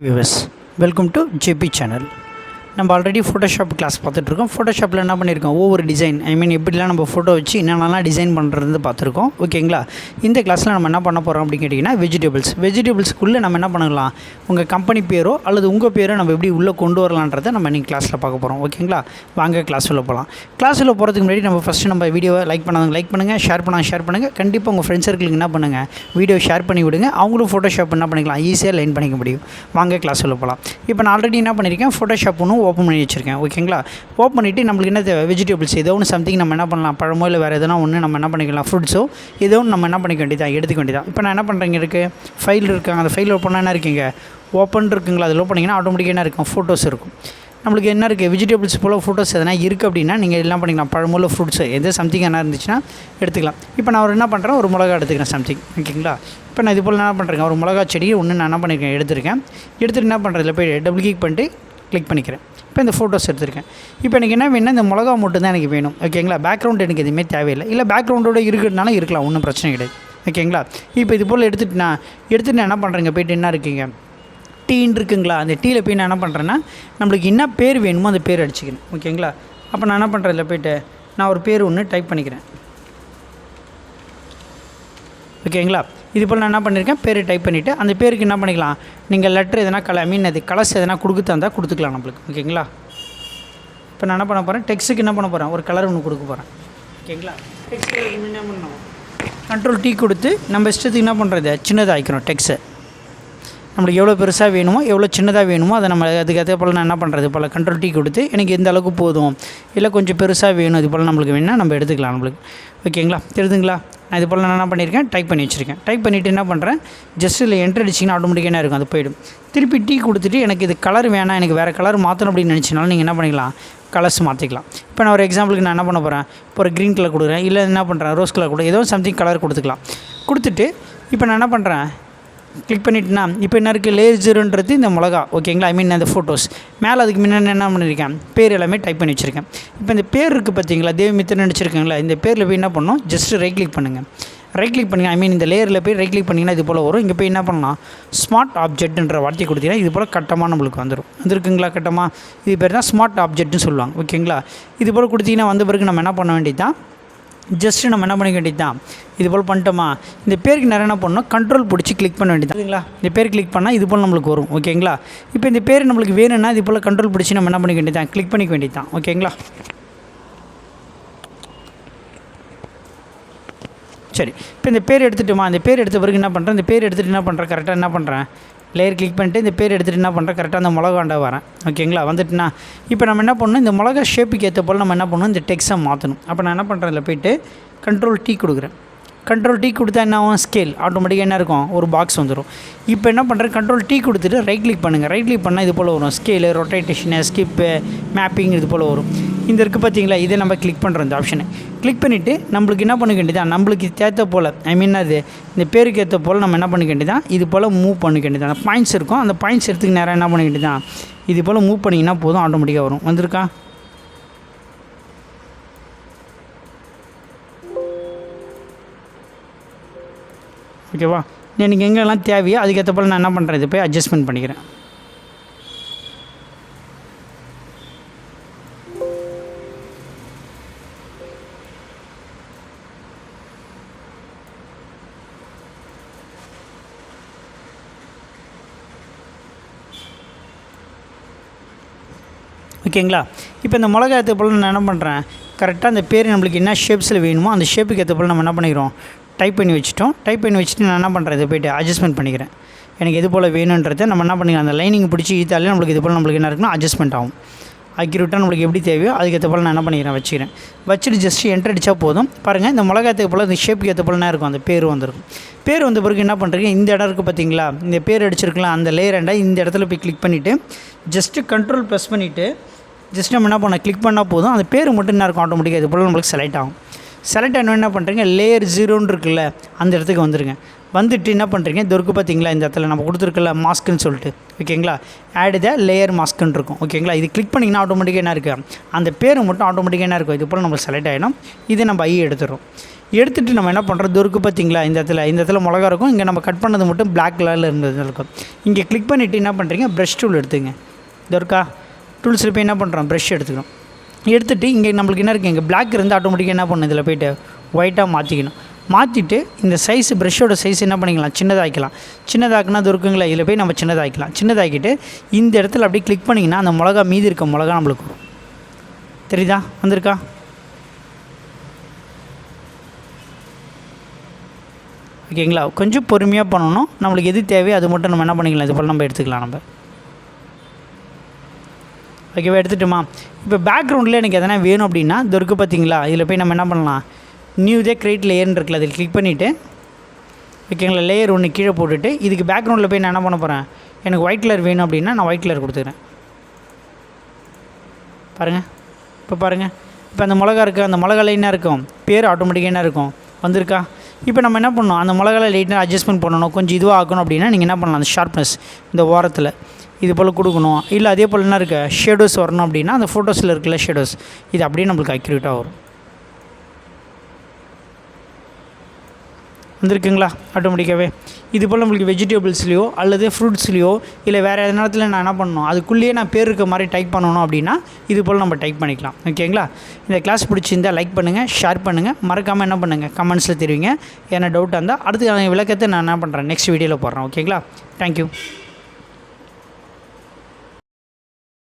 Viewers welcome to JB channel. நம்ம already Photoshop class பார்த்துட்ருக்கோம். ஃபோட்டோஷாப்பில் என்ன பண்ணியிருக்கோம், ஒவ்வொரு டிசைன் எப்படிலாம் நம்ம ஃபோட்டோ வச்சு என்னென்னலாம் டிசைன் பண்ணுறது பார்த்துருக்கோம். ஓகேங்களா? இந்த கிளாஸில் நம்ம என்ன பண்ண போகிறோம் அப்படின்னு கேட்டிங்கன்னா, வெஜிடபிள்ஸ்க்குள்ளே நம்ம என்ன பண்ணலாம், உங்கள் கம்பெனி பேரோ அல்லது உங்கள் பேரோ நம்ம எப்படி உள்ளே கொண்டு வரலான்றதை நம்ம இன்றைக்கி கிளாஸில் பார்க்க போகிறோம். ஓகேங்களா? வாங்க கிளாஸ் உள்ள போகலாம். கிளாஸ் உள்ள போகிறதுக்கு முன்னாடி நம்ம ஃபஸ்ட்டு நம்ம வீடியோவை லைக் பண்ணுங்கள், ஷேர் பண்ணுங்கள். கண்டிப்பாக உங்கள் ஃப்ரெண்ட்ஸ் சர்க்கிளுக்கு என்ன பண்ணுங்கள், வீடியோ ஷேர் பண்ணி விடுங்க. அவங்களும் ஃபோட்டோஷாப் என்ன பண்ணிக்கலாம், ஈஸியாக லைன் பண்ணிக்க முடியும். வாங்க கிளாஸ் உள்ள போகலாம். இப்போ நான் ஆல்ரெடி என்ன பண்ணியிருக்கேன், ஃபோட்டோஷாப் ஒன்று ஓப்பன் பண்ணி வச்சுருக்கேன். ஓகேங்களா? ஓப்பன் பண்ணிவிட்டு நம்மளுக்கு என்ன தேவை, வெஜிடபிள்ஸ் ஏதோ ஒன்று சம்திங் நம்ம என்ன பண்ணலாம், பழமோ இல்லை வேறு எதனா ஒன்று நம்ம என்ன பண்ணிக்கலாம், ஃப்ரூட்ஸோ ஏதோ ஒன்று நம்ம என்ன பண்ணிக்க வேண்டியதான், எடுத்துக்க வேண்டியதான். இப்போ நான் என்ன பண்ணுறேங்க, இருக்குது ஃபைல் இருக்காங்க, அந்த ஃபைல் ஓப்பன் என்ன இருக்குங்க, ஓப்பன் இருக்குங்களா, அதில் ஓப்பனிங்கன்னா ஆட்டோமேட்டிக்காக என்ன இருக்கும், ஃபோட்டோஸ் இருக்கும். நம்மளுக்கு என்ன இருக்குது, வெஜிடபிள்ஸ் போல் ஃபோட்டோஸ் எதனா இருக்குது அப்படின்னா நீங்கள் எல்லாம் பண்ணிக்கலாம், பழமூல ஃப்ரூட்ஸு எது சம்திங் என்ன இருந்துச்சுன்னா எடுத்துக்கலாம். இப்போ நான் ஒரு என்ன பண்ணுறேன், ஒரு மிளகா எடுத்துக்கிறேன் சம்திங். ஓகேங்களா? இப்போ நான் இது போல் என்ன பண்ணுறேங்க, ஒரு மிளகா செடி ஒன்று நான் என்ன பண்ணியிருக்கேன், எடுத்துகிட்டு என்ன பண்ணுறதுல போய் டபுள் கிளிக் பண்ணிக்கிறேன். இப்போ இந்த ஃபோட்டோஸ் எடுத்திருக்கேன். இப்போ எனக்கு என்ன வேணும்னா, இந்த மிளகா மட்டும் தான் எனக்கு வேணும். ஓகேங்களா? பேக்ரவுண்ட் எனக்கு எதுவுமே தேவையில்லை. இல்லை பேக்ரவுண்டோடு இருக்கிறதுனால இருக்கலாம், ஒன்றும் பிரச்சனை கிடையாது. ஓகேங்களா? இப்போ இது போல் எடுத்துகிட்டு நான் என்ன பண்ணுறேங்க, போய்ட்டு என்ன இருக்குங்க, டீன்னு இருக்குங்களா, அந்த டீயில் போய் நான் என்ன பண்ணுறேன்னா, நம்மளுக்கு என்ன பேர் வேணுமோ அந்த பேர் அடிச்சுக்கிறேன். ஓகேங்களா? அப்போ நான் என்ன பண்ணுறதில்ல போய்ட்டு நான் ஒரு பேர் ஒன்று டைப் பண்ணிக்கிறேன். ஓகேங்களா? இது போல் நான் என்ன பண்ணியிருக்கேன், பேர் டைப் பண்ணிவிட்டு அந்த பேருக்கு என்ன பண்ணிக்கலாம், நீங்கள் லெட்ரு எதனா அது கலர்ஸ் எதனா தந்தால் கொடுத்துக்கலாம் நம்மளுக்கு. ஓகேங்களா? இப்போ நான் என்ன பண்ண போகிறேன், டெக்ஸ்ட்டுக்கு என்ன பண்ண போகிறேன், ஒரு கலர் ஒன்று கொடுக்க போகிறேன். ஓகேங்களா? டெக்ஸ்ட்டு என்ன பண்ணணும், கண்ட்ரோல் டீ கொடுத்து நம்ம இஷ்டத்துக்கு என்ன பண்ணுறது, சின்னதாக ஆகிக்கணும். டெக்ஸ்ட்டு நம்மளுக்கு எவ்வளோ பெருசாக வேணுமோ எவ்வளோ சின்னதாக வேணுமோ அதை நம்ம அதுக்கு போல் நான் என்ன பண்ணுறது, போல் கண்ட்ரோல் டீ கொடுத்து எனக்கு எந்த அளவுக்கு போதும், இல்லை கொஞ்சம் பெருசாக வேணும், இது போல் நம்மளுக்கு வேணும்னா நம்ம எடுத்துக்கலாம் நம்மளுக்கு. ஓகேங்களா? தெரியுதுங்களா? நான் இது போல் நான் என்ன பண்ணியிருக்கேன், டைப் பண்ணி வச்சுருக்கேன். டைப் பண்ணிவிட்டு என்ன பண்ணுறேன், ஜஸ்ட் இல்லை என்ட்ரு அடிச்சிங்கன்னா ஆட்டோமேட்டிக்காக என்ன இருக்கும், அது போய்டும். திருப்பி டீ கொடுத்துட்டு எனக்கு இது கலர் வேணாம், எனக்கு வேறு கலர் மாற்றணும் அப்படின்னு நினச்சினாலும் நீங்கள் என்ன பண்ணிக்கலாம், கலர்ஸ் மாற்றிக்கலாம். இப்போ நான் ஒரு எக்ஸாம்பிளுக்கு நான் என்ன பண்ண போகிறேன், இப்போ ஒரு க்ரீன் கலர் கொடுக்குறேன், இல்லை என்ன பண்ணுறேன், ரோஸ் கலர் கூட ஏதோ சம்திங் கலர் கொடுத்துட்டு இப்போ நான் என்ன பண்ணுறேன், கிளிக் பண்ணிட்டுனா இப்போ என்ன இருக்குது, லேயர் 0ன்றது இந்த மிளகா. ஓகேங்களா? அந்த ஃபோட்டோஸ் மேலே அதுக்கு முன்னாடி என்ன பண்ணியிருக்கேன், பேர் எல்லாமே டைப் பண்ணி வச்சுருக்கேன். இப்போ இந்த பேர் இருக்குது பார்த்தீங்களா, தேவமித்திரன் நினச்சிருக்கீங்களா, இந்த பேரில் போய் என்ன பண்ணணும், ஜஸ்ட் ரைட் கிளிக் பண்ணுங்கள். ரைட் கிளிக் பண்ணிங்க, இந்த லேயரில் போய் ரைட் கிளிக் பண்ணிங்கன்னா இது போல் வரும். இங்கே போய் என்ன பண்ணலாம், ஸ்மார்ட் ஆப்ஜெக்ட்ன்ற வார்த்தையை கொடுத்தீங்கன்னா இது போல் கட்டமாக நம்மளுக்கு வந்துருக்குங்களா, கட்டமாக இது பேர் தான் ஸ்மார்ட் ஆப்ஜெக்ட்னு சொல்லுவாங்க. ஓகேங்களா? இது போல் கொடுத்தீங்கன்னா வந்த பிறகு நம்ம என்ன பண்ண வேண்டியது தான், ஜஸ்ட்டு நம்ம என்ன பண்ணிக்க வேண்டியது தான், இது போல் பண்ணிட்டோமா, இந்த பேருக்கு நிறைய என்ன பண்ணணும், கண்ட்ரோல் பிடிச்சி கிளிக் பண்ண வேண்டியது சரிங்களா. இந்த பேர் கிளிக் பண்ணால் இது போல் நம்மளுக்கு வரும். ஓகேங்களா? இப்போ இந்த பேர் நம்மளுக்கு வேணும்னா இது போல் கண்ட்ரோல் பிடிச்சி நம்ம என்ன பண்ணிக்க வேண்டியது தான், கிளிக் பண்ணிக்க வேண்டியது தான். ஓகேங்களா? சரி, இப்போ இந்த பேர் எடுத்துகிட்டுமா, இந்த பேர் எடுத்த பிறகு என்ன பண்ணுறேன், இந்த பேர் எடுத்துகிட்டு என்ன பண்ணுறேன், கரெக்டாக என்ன பண்ணுறேன், லேயர் கிளிக் பண்ணிட்டு இந்த பேர் எடுத்துகிட்டு என்ன பண்ணுறேன், கரெக்டாக அந்த மிளகாண்ட வரேன். ஓகேங்களா? வந்துட்டுனா இப்போ நம்ம என்ன பண்ணணும், இந்த மிளகா ஷேப்புக்கு ஏற்ற போல் நம்ம என்ன பண்ணணும், இந்த டெக்ஸ்ட்டை மாற்றணும். அப்போ நான் என்ன பண்ணுறேன், இதில் போய்ட்டு கண்ட்ரோல் டீ கொடுக்குறேன். கண்ட்ரோல் டீ கொடுத்தா என்ன ஆகும், ஸ்கேல் ஆட்டோமேட்டிக்காக என்ன இருக்கும், ஒரு பாக்ஸ் வந்துடும். இப்போ என்ன பண்ணுறேன், கண்ட்ரோல் டீ கொடுத்துட்டு ரைட் கிளிக் பண்ணுங்கள். ரைட் கிளிக் பண்ணால் இது போல் வரும், ஸ்கேலு, ரொட்டேஷனு, ஸ்கிப்பு, மேப்பிங் இது போல் வரும். இந்த இருக்குது பார்த்தீங்களா, இதை நம்ம கிளிக் பண்ணுறோம். இந்த ஆப்ஷனை கிளிக் பண்ணிவிட்டு நம்மளுக்கு என்ன பண்ணிக்க வேண்டியதான், நம்மளுக்கு ஏற்ற போல் அது இந்த பேருக்கு ஏற்ற போல் நம்ம என்ன பண்ணிக்க வேண்டியதான், இது போல் மூவ் பண்ணிக்க வேண்டியதான். அந்த பாயிண்ட்ஸ் இருக்கும், அந்த பாயிண்ட்ஸ் எடுத்துக்கு நேரம் என்ன பண்ணிக்க வேண்டியதான், இது போல் மூவ் பண்ணிங்கன்னா போதும், ஆட்டோமேட்டிக்காக வரும். வந்திருக்கா? ஓகேவா? எனக்கு எங்கெல்லாம் தேவையோ அதுக்கேற்ற போல் நான் என்ன பண்ணுறேன், இது போய் அட்ஜஸ்ட்மெண்ட் பண்ணிக்கிறேன். ஓகேங்களா? இப்போ இந்த மிளகா ஏற்ற போல் நான் என்ன பண்ணுறேன், கரெக்டாக அந்த பேர் நம்மளுக்கு என்ன ஷேப்ஸில் வேணுமோ அந்த ஷேப்புக்கு ஏற்ற போல் நம்ம என்ன பண்ணிக்கிறோம், டைப் பண்ணி வச்சுட்டு நான் என்ன பண்ணுறேன், இதை போய்ட்டு அட்ஜஸ்ட்மெண்ட் பண்ணிக்கிறேன். எனக்கு எது போல் வேணுன்றதை நம்ம என்ன பண்ணிக்கலாம், அந்த லைனிங் பிடிச்சி ஈத்தாலே நம்மளுக்கு இது போல் நம்மளுக்கு என்ன இருக்குன்னா அட்ஜஸ்ட்மெண்ட் ஆகும். அக்யூரேட்டாக நம்மளுக்கு எப்படி தேவையோ அதுக்கேற்ற போல் நான் என்ன பண்ணிக்கிறேன், வச்சுட்டு ஜஸ்ட்டு என்ட்ரு அடித்தா போதும். பாருங்கள், இந்த மிளகாத்துக்கு போல் இந்த ஷேப்புக்கு ஏற்ற போல் என்ன இருக்கும், அந்த பேர் வந்துருக்கும். பேர் வந்த பிறகு என்ன பண்ணுறீங்க, இந்த இடம் இருக்குது பார்த்தீங்களா, இந்த பேர் அடிச்சிருக்கலாம், அந்த லேயர் இந்த இடத்துல போய் கிளிக் பண்ணிவிட்டு ஜஸ்ட்டு கண்ட்ரோல் ப்ரெஸ் பண்ணிவிட்டு ஜஸ்ட் நம்ம என்ன பண்ண கிளிக் பண்ணால் போதும், அந்த பேர் மட்டும் என்ன இருக்கும், ஆட்டோமேட்டிக்காக இது போல் நம்மளுக்கு செலக்ட் ஆகும். செலக்ட் ஆகணும் என்ன பண்ணுறீங்க, லேயர் 0ன்னு இருக்குல்ல அந்த இடத்துக்கு வந்துடுங்க. வந்துட்டு என்ன பண்ணுறீங்க இது இருக்குது பார்த்தீங்களா, இந்த இடத்துல நம்ம கொடுத்துருக்கல மாஸ்க்குன்னு சொல்லிட்டு ஓகேங்களா, ஆட் த லேயர் மாஸ்க்குன்னு இருக்கும் ஓகேங்களா. இது கிளிக் பண்ணிங்கன்னா ஆட்டோமேட்டிக்காக என்ன இருக்குது, அந்த பேர் மட்டும் ஆட்டோமேட்டிக்காக என்ன இருக்கும், இது போல் நம்ம செலக்ட் ஆகிடும். இது நம்ம எடுத்துடுறோம். எடுத்துகிட்டு நம்ம என்ன பண்ணுறோம், இது இருக்குது பார்த்தீங்களா, இந்த இடத்துல மிளகா இருக்கும். இங்கே நம்ம கட் பண்ணது மட்டும் பிளாக் கலரில் இருந்தது இருக்கும். இங்கே கிளிக் பண்ணிவிட்டு என்ன பண்ணுறீங்க, ப்ரஷ் டூல் எடுத்துங்க. இது இருக்கா, டூல்ஸில் போய் என்ன பண்ணுறோம், ப்ரஷ் எடுத்துக்கணும். எடுத்துகிட்டு இங்கே நம்மளுக்கு என்ன இருக்குது, இங்கே பிளாக் இருந்து ஆட்டோமேட்டிக்காக என்ன பண்ணணும், இதில் போய்ட்டு ஒயிட்டாக மாற்றிக்கணும். மாற்றிட்டு இந்த சைஸ் ப்ரஷ்ஷோட சைஸ் என்ன பண்ணிக்கலாம், சின்னதாக்கிக்கலாம். சின்னதாக்குனா அது இருக்குங்களா, இதில் போய் நம்ம சின்னதாக்கிக்கலாம். சின்னதாக்கிட்டு இந்த இடத்துல அப்படியே கிளிக் பண்ணிங்கன்னா அந்த மிளகா மீதி இருக்க மிளகா நம்மளுக்கு தெரியுதா, வந்திருக்கா. ஓகேங்களா, கொஞ்சம் பொறுமையாக பண்ணணும். நம்மளுக்கு எது தேவையோ அது மட்டும் நம்ம என்ன பண்ணிக்கலாம், இது போல் நம்ம எடுத்துக்கலாம் நம்ம. ஓகேவா, எடுத்துட்டோமா. இப்போ பேக்ரவுண்டில் எனக்கு எதனா வேணும் அப்படின்னா இது இருக்குது பார்த்தீங்களா, இதில் போய் நம்ம என்ன பண்ணலாம், நியூ தே கிரியேட் லேயர்னு இருக்குல்ல, அதில் கிளிக் பண்ணிவிட்டு ஓகேங்களா, லேயர் ஒன்று கீழே போட்டுட்டு இதுக்கு பேக்ரவுண்டில் போய் நான் என்ன பண்ண போகிறேன், எனக்கு ஒயிட் கலர் வேணும் அப்படின்னா நான் ஒயிட் கலர் கொடுத்துக்கிறேன். பாருங்கள், இப்போ பாருங்கள், இப்போ அந்த மிளகா இருக்குது, அந்த மிளகால என்ன இருக்கும், பேர் ஆட்டோமேட்டிக்காக என்ன இருக்கும், வந்திருக்கா. இப்போ நம்ம என்ன பண்ணணும், அந்த மிளகால லைட்டாக அட்ஜஸ்ட்மெண்ட் பண்ணணும், கொஞ்சம் இதுவாக ஆக்கணும் அப்படின்னா நீங்கள் என்ன பண்ணலாம், அந்த ஷார்ப்னஸ் இந்த ஓரத்தில் இது போல் கொடுக்கணும். இல்லை அதே போல் என்ன இருக்குது, ஷேடோஸ் வரணும் அப்படின்னா அந்த ஃபோட்டோஸில் இருக்குல்ல ஷேடோஸ், இது அப்படியே நம்மளுக்கு அக்யூரேட்டாக வரும். வந்துருக்குங்களா ஆட்டோமேட்டிக்காகவே. இது போல் நம்மளுக்கு வெஜிடபிள்ஸ்லையோ அல்லது ஃப்ரூட்ஸ்லையோ இல்லை வேறு எந்த நேரத்தில் நான் என்ன பண்ணணும், அதுக்குள்ளேயே நான் பேர் இருக்க மாதிரி டைப் பண்ணணும் அப்படின்னா இது போல் நம்ம டைப் பண்ணிக்கலாம். ஓகேங்களா, இந்த கிளாஸ் பிடிச்சிருந்தால் லைக் பண்ணுங்கள், ஷேர் பண்ணுங்கள், மறக்காமல் என்ன பண்ணுங்கள் கமெண்ட்ஸில் தெரிவிங்க. ஏன்னா டவுட்டாக இருந்தால் அடுத்து விளக்கத்தை நான் என்ன பண்ணுறேன் நெக்ஸ்ட் வீடியோவில் போடுறேன். ஓகேங்களா, தேங்க்யூ.